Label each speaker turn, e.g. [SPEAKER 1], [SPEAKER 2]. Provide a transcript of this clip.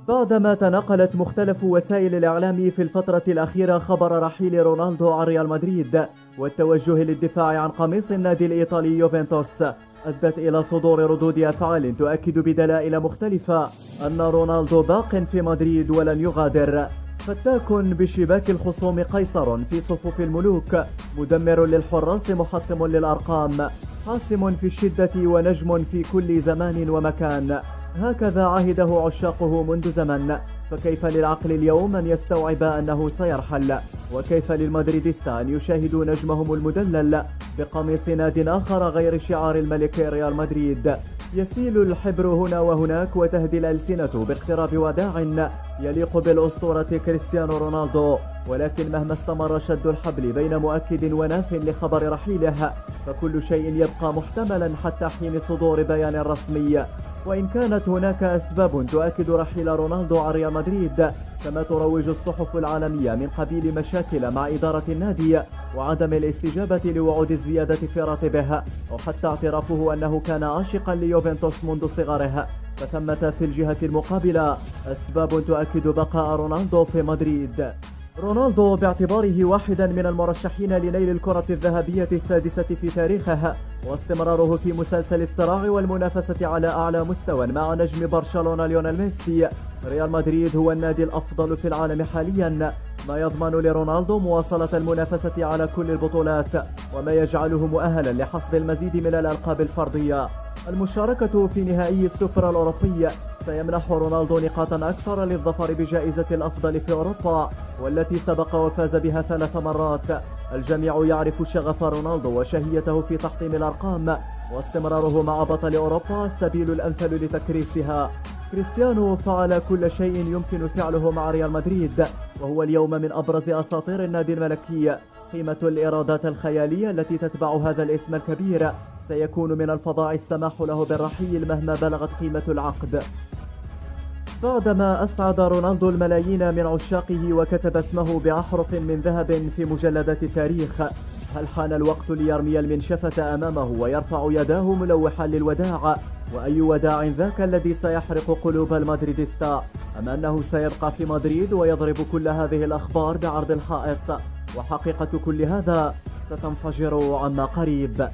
[SPEAKER 1] بعدما تناقلت مختلف وسائل الإعلام في الفترة الأخيرة خبر رحيل رونالدو عن ريال مدريد والتوجه للدفاع عن قميص النادي الإيطالي يوفنتوس، أدت إلى صدور ردود أفعال تؤكد بدلائل مختلفة أن رونالدو باق في مدريد ولن يغادر. فتاك بشباك الخصوم قيصر في صفوف الملوك، مدمر للحراس محطم للأرقام، حاسم في الشدة ونجم في كل زمان ومكان، هكذا عهده عشاقه منذ زمن. فكيف للعقل اليوم أن يستوعب أنه سيرحل؟ وكيف للمدريدستا أن يشاهدوا نجمهم المدلل بقميص ناد آخر غير شعار الملك ريال مدريد؟ يسيل الحبر هنا وهناك وتهدي الألسنة باقتراب وداع يليق بالأسطورة كريستيانو رونالدو، ولكن مهما استمر شد الحبل بين مؤكد وناف لخبر رحيله فكل شيء يبقى محتملا حتى حين صدور بيان رسمي. وإن كانت هناك أسباب تؤكد رحيل رونالدو عن ريال مدريد، كما تروج الصحف العالمية من قبيل مشاكل مع إدارة النادي وعدم الاستجابة لوعود الزيادة في راتبه، وحتى اعترافه أنه كان عاشقا ليوفنتوس منذ صغره، فثمة في الجهة المقابلة أسباب تؤكد بقاء رونالدو في مدريد. رونالدو باعتباره واحدا من المرشحين لنيل الكرة الذهبية السادسة في تاريخه، واستمراره في مسلسل الصراع والمنافسة على أعلى مستوى مع نجم برشلونة ليونيل ميسي، ريال مدريد هو النادي الأفضل في العالم حاليا، ما يضمن لرونالدو مواصلة المنافسة على كل البطولات وما يجعله مؤهلا لحصد المزيد من الألقاب الفردية. المشاركة في نهائي السوبر الأوروبي سيمنح رونالدو نقاطا أكثر للظفر بجائزة الأفضل في أوروبا، والتي سبق وفاز بها 3 مرات. الجميع يعرف شغف رونالدو وشهيته في تحطيم الأرقام، واستمراره مع بطل أوروبا السبيل الأمثل لتكريسها. كريستيانو فعل كل شيء يمكن فعله مع ريال مدريد، وهو اليوم من أبرز أساطير النادي الملكي. قيمة الإيرادات الخيالية التي تتبع هذا الاسم الكبير سيكون من الفظاع السماح له بالرحيل مهما بلغت قيمة العقد. بعدما أسعد رونالدو الملايين من عشاقه وكتب اسمه بأحرف من ذهب في مجلدات التاريخ، هل حان الوقت ليرمي المنشفة أمامه ويرفع يداه ملوحا للوداع؟ وأي وداع ذاك الذي سيحرق قلوب المدريدستا؟ أم أنه سيبقى في مدريد ويضرب كل هذه الأخبار بعرض الحائط؟ وحقيقة كل هذا ستنفجر عما قريب.